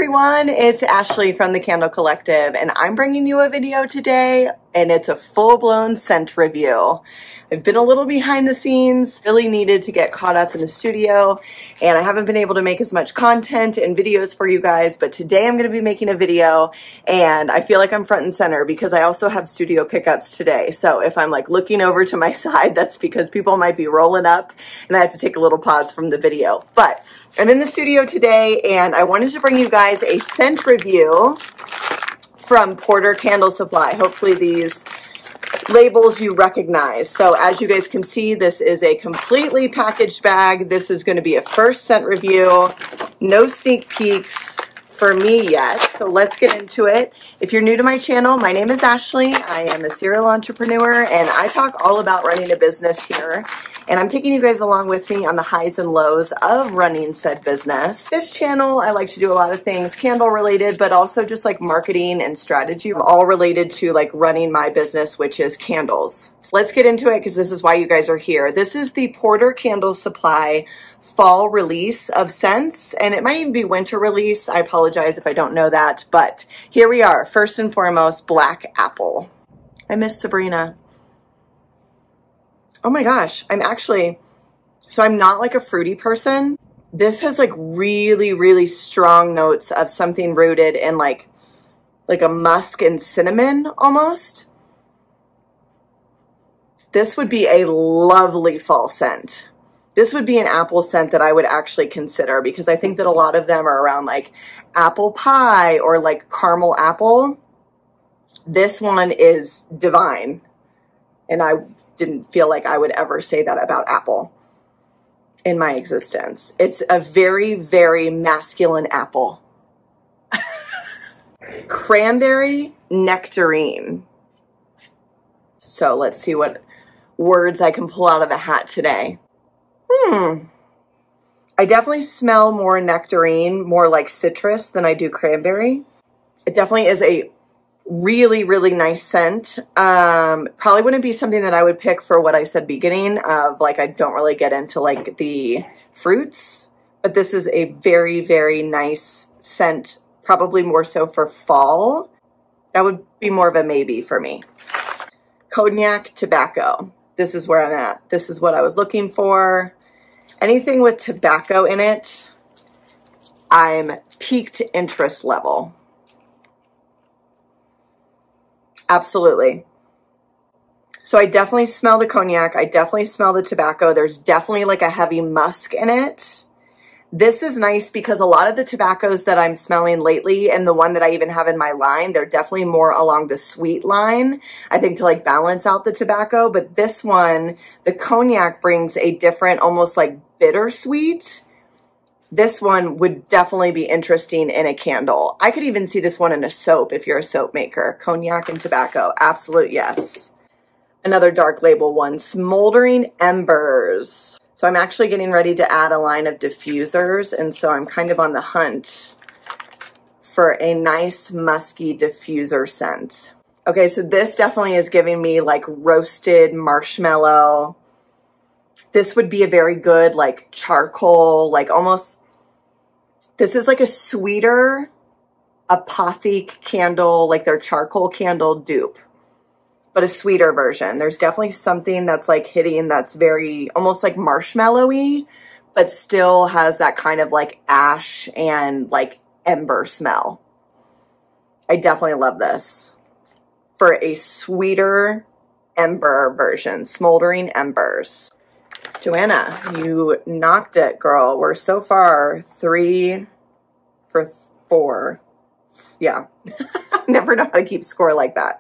everyone, it's Ashley from the Candle Collective, and I'm bringing you a video today, and it's a full-blown scent review. I've been a little behind the scenes, really needed to get caught up in the studio, and I haven't been able to make as much content and videos for you guys, but today I'm going to be making a video, and I feel like I'm front and center because I also have studio pickups today. So if I'm like looking over to my side, that's because people might be rolling up, and I have to take a little pause from the video. But I'm in the studio today, and I wanted to bring you guys a scent review from Porter Candle Supply. Hopefully these labels you recognize. So as you guys can see, this is a completely packaged bag. This is going to be a first scent review. No sneak peeks for me yet. So let's get into it. If you're new to my channel, my name is Ashley. I am a serial entrepreneur, and I talk all about running a business here. And I'm taking you guys along with me on the highs and lows of running said business. This channel, I like to do a lot of things candle related, but also just like marketing and strategy, all related to like running my business, which is candles. So let's get into it because this is why you guys are here. This is the Porter Candle Supply fall release of scents, and it might even be winter release. I apologize if I don't know that, but here we are. First and foremost, Black Apple. I miss Sabrina. Oh my gosh, I'm not like a fruity person. This has like really, really strong notes of something rooted in like a musk and cinnamon almost. This would be a lovely fall scent. This would be an apple scent that I would actually consider because I think that a lot of them are around like apple pie or like caramel apple. This one is divine, and I didn't feel like I would ever say that about apple in my existence. It's a very, very masculine apple. Cranberry nectarine. So let's see what words I can pull out of a hat today. I definitely smell more nectarine, more like citrus than I do cranberry. It definitely is a really, really nice scent. Probably wouldn't be something that I would pick for what I said beginning of like, I don't really get into like the fruits, but this is a very, very nice scent, probably more so for fall. That would be more of a maybe for me. Cognac tobacco. This is where I'm at. This is what I was looking for. Anything with tobacco in it, I'm peaked interest level. Absolutely. So I definitely smell the cognac. I definitely smell the tobacco. There's definitely like a heavy musk in it. This is nice because a lot of the tobaccos that I'm smelling lately, and the one that I even have in my line, they're definitely more along the sweet line, I think, to like balance out the tobacco. But this one, the cognac brings a different, almost like bittersweet. This one would definitely be interesting in a candle. I could even see this one in a soap if you're a soap maker. Cognac and tobacco, absolute yes. Another dark label one, Smoldering Embers. So I'm actually getting ready to add a line of diffusers, and so I'm kind of on the hunt for a nice musky diffuser scent. Okay, so this definitely is giving me like roasted marshmallow. This would be a very good like charcoal, like almost, this is like a sweeter apothic candle, like their charcoal candle dupe, but a sweeter version. There's definitely something that's like hitting that's very almost like marshmallowy, but still has that kind of like ash and like ember smell. I definitely love this for a sweeter ember version, Smoldering Embers. Joanna, you knocked it, girl. We're so far 3 for 4. Yeah, never know how to keep score like that.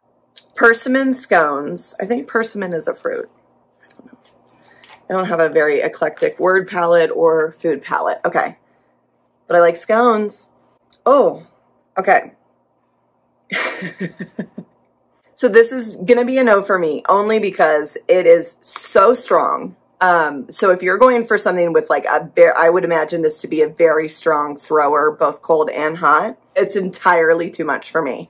Persimmon scones. I think persimmon is a fruit. I don't know. I don't have a very eclectic word palette or food palette. Okay, but I like scones. Oh, okay. So this is gonna be a no for me, only because it is so strong. So if you're going for something with like I would imagine this to be a very strong thrower, both cold and hot. It's entirely too much for me.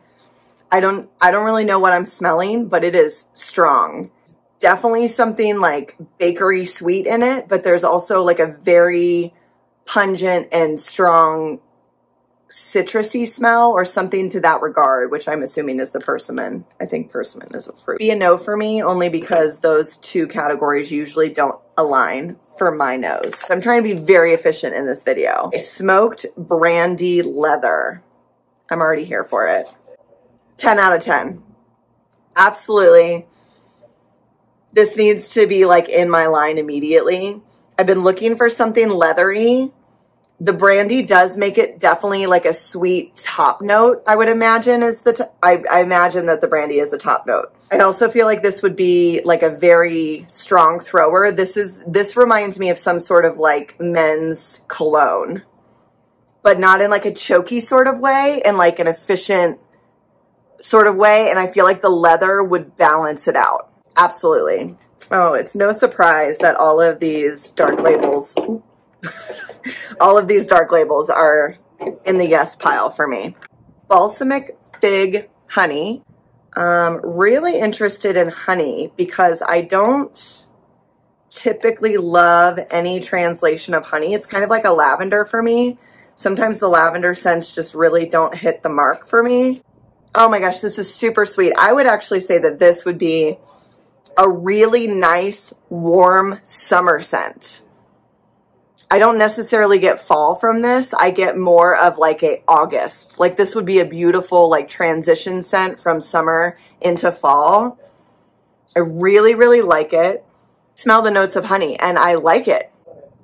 I don't really know what I'm smelling, but it is strong. Definitely something like bakery sweet in it, but there's also like a very pungent and strong citrusy smell or something to that regard, which I'm assuming is the persimmon. I think persimmon is a fruit. Be a no for me, only because those two categories usually don't align for my nose. So I'm trying to be very efficient in this video. Smoked brandy leather. I'm already here for it. 10 out of 10. Absolutely. This needs to be like in my line immediately. I've been looking for something leathery. The brandy does make it definitely like a sweet top note, I would imagine is I imagine that the brandy is a top note. I also feel like this would be like a very strong thrower. This reminds me of some sort of like men's cologne, but not in like a choky sort of way, in like an efficient sort of way. And I feel like the leather would balance it out. Absolutely. Oh, it's no surprise that all of these dark labels, all of these dark labels are in the yes pile for me. Balsamic fig honey. Really interested in honey because I don't typically love any translation of honey. It's kind of like a lavender for me. Sometimes the lavender scents just really don't hit the mark for me. Oh my gosh, this is super sweet. I would actually say that this would be a really nice, warm summer scent. I don't necessarily get fall from this. I get more of like a August. Like this would be a beautiful like transition scent from summer into fall. I really, really like it. Smell the notes of honey and I like it.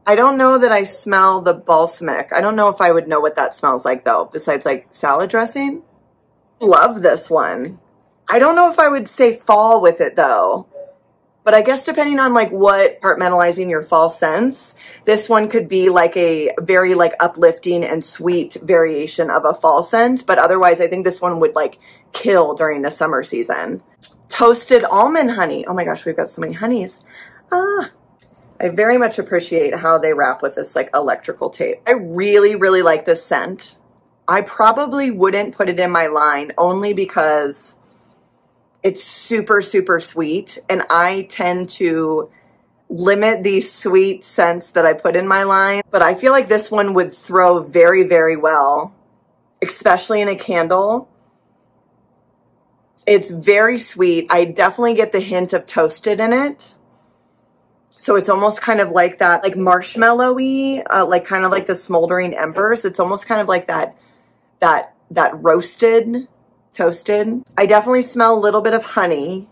I don't know that I smell the balsamic. I don't know if I would know what that smells like though, besides like salad dressing. Love this one. I don't know if I would say fall with it though. But I guess depending on like what compartmentalizing your fall scents, this one could be like a very like uplifting and sweet variation of a fall scent. But otherwise, I think this one would like kill during the summer season. Toasted almond honey. Oh my gosh, we've got so many honeys. I very much appreciate how they wrap with this like electrical tape. I really, really like this scent. I probably wouldn't put it in my line only because it's super, super sweet, and I tend to limit these sweet scents that I put in my line, but I feel like this one would throw very, very well, especially in a candle. It's very sweet. I definitely get the hint of toasted in it. So it's almost kind of like that, like marshmallowy, like kind of like the smoldering embers. It's almost kind of like that roasted, toasted. I definitely smell a little bit of honey,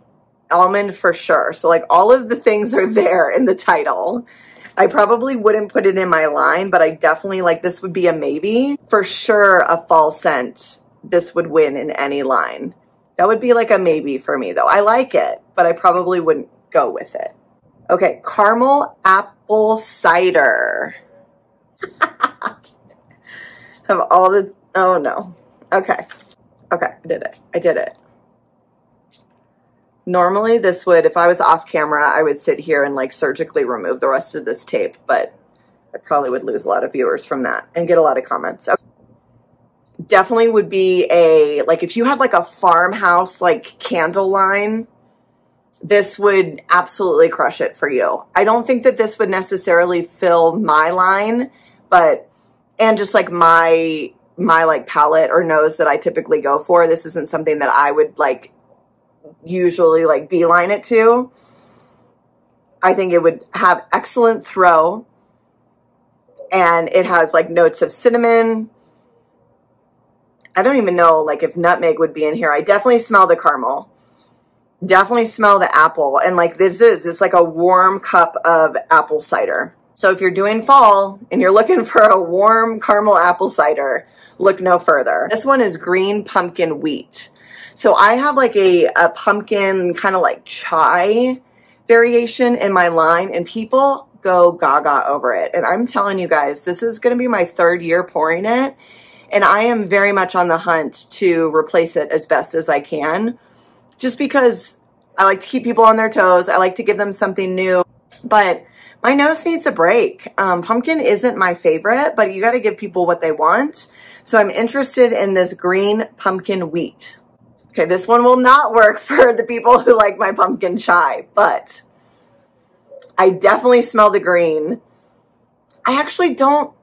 almond for sure. So like all of the things are there in the title. I probably wouldn't put it in my line, but I definitely like this would be a maybe. For sure a fall scent, this would win in any line. That would be like a maybe for me though. I like it, but I probably wouldn't go with it. Okay, caramel apple cider. Have all the, oh no. Okay. Okay, I did it. Normally this would, if I was off camera, I would sit here and like surgically remove the rest of this tape, but I probably would lose a lot of viewers from that and get a lot of comments. So definitely would be a, like if you had like a farmhouse, like candle line, this would absolutely crush it for you. I don't think that this would necessarily fill my line, but, and just like my like palette or nose that I typically go for. This isn't something that I would like usually like beeline it to. I think it would have excellent throw, and it has like notes of cinnamon. I don't even know like if nutmeg would be in here. I definitely smell the caramel. Definitely smell the apple. And like it's like a warm cup of apple cider. So if you're doing fall and you're looking for a warm caramel apple cider, look no further. This one is green pumpkin wheat. So I have like a pumpkin kind of like chai variation in my line, and people go gaga over it. And I'm telling you guys, this is going to be my 3rd year pouring it. And I am very much on the hunt to replace it as best as I can, just because I like to keep people on their toes. I like to give them something new, but my nose needs a break. Pumpkin isn't my favorite, but you got to give people what they want. So I'm interested in this green pumpkin wheat. Okay, this one will not work for the people who like my pumpkin chai, but I definitely smell the green. I actually don't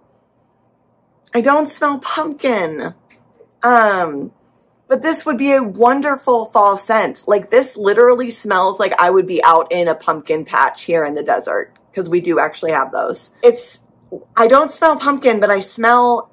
I don't smell pumpkin. But this would be a wonderful fall scent. Like this literally smells like I would be out in a pumpkin patch here in the desert, because we do actually have those. I don't smell pumpkin, but I smell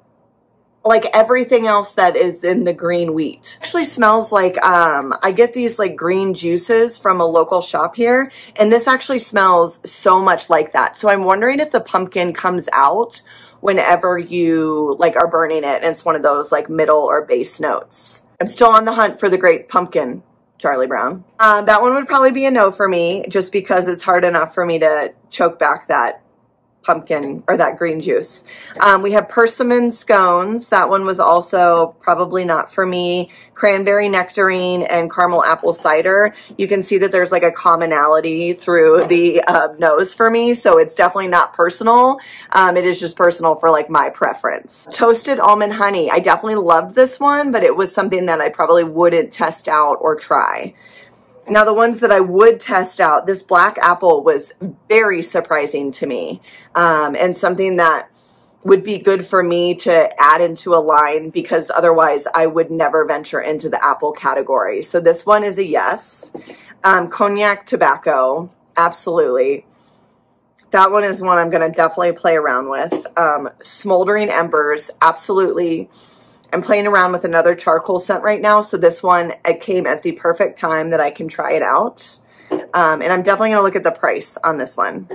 like everything else that is in the green wheat. It actually smells like, I get these like green juices from a local shop here, and this actually smells so much like that. So I'm wondering if the pumpkin comes out whenever you like are burning it, and it's one of those like middle or base notes. I'm still on the hunt for the great pumpkin, Charlie Brown. That one would probably be a no for me, just because it's hard enough for me to choke back that pumpkin or that green juice. We have persimmon scones. That one was also probably not for me. Cranberry nectarine and caramel apple cider. You can see that there's like a commonality through the nose for me, so it's definitely not personal. It is just personal for like my preference. Toasted almond honey. I definitely loved this one, but it was something that I probably wouldn't test out or try. Now, the ones that I would test out, this black apple was very surprising to me, and something that would be good for me to add into a line, because otherwise I would never venture into the apple category. So this one is a yes. Cognac tobacco, absolutely. That one is one I'm going to definitely play around with. Smoldering embers, absolutely. I'm playing around with another charcoal scent right now, so this one, it came at the perfect time that I can try it out. And I'm definitely going to look at the price on this one.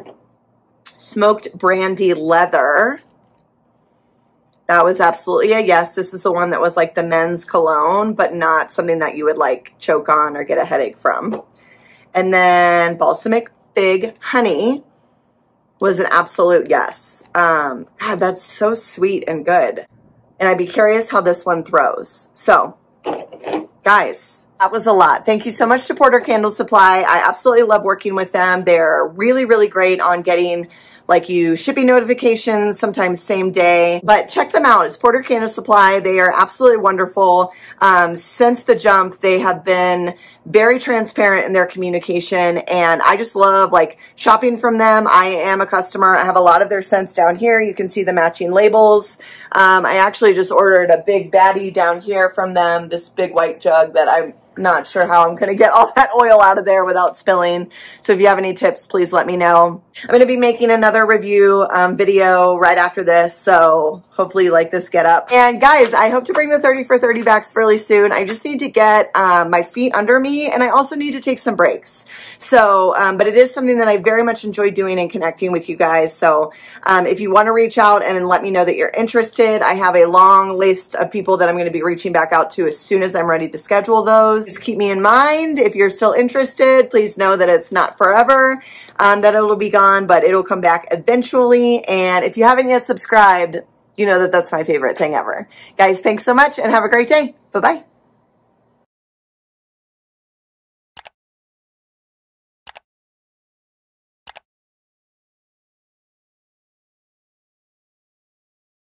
Smoked brandy leather. That was absolutely a yes. This is the one that was like the men's cologne, but not something that you would like choke on or get a headache from. And then balsamic fig honey was an absolute yes. God, that's so sweet and good. And I'd be curious how this one throws. So, guys, that was a lot. Thank you so much to Porter Candle Supply. I absolutely love working with them. They're really, really great on getting like you shipping notifications, sometimes same day. But check them out. It's Porter Candle Supply. They are absolutely wonderful. Since the jump, they have been very transparent in their communication, and I just love like shopping from them. I am a customer. I have a lot of their scents down here. You can see the matching labels. I actually just ordered a big baddie down here from them, this big white jug that I'm not sure how I'm going to get all that oil out of there without spilling. So if you have any tips, please let me know. I'm going to be making another review video right after this, so hopefully you like this get up. And guys, I hope to bring the 30 for 30 back really soon. I just need to get my feet under me, and I also need to take some breaks. So, but it is something that I very much enjoy doing and connecting with you guys. So if you want to reach out and let me know that you're interested, I have a long list of people that I'm going to be reaching back out to as soon as I'm ready to schedule those. Just keep me in mind. If you're still interested, please know that it's not forever, that it'll be gone, but it'll come back eventually. And if you haven't yet subscribed, you know that that's my favorite thing ever. Guys, thanks so much and have a great day. Bye-bye.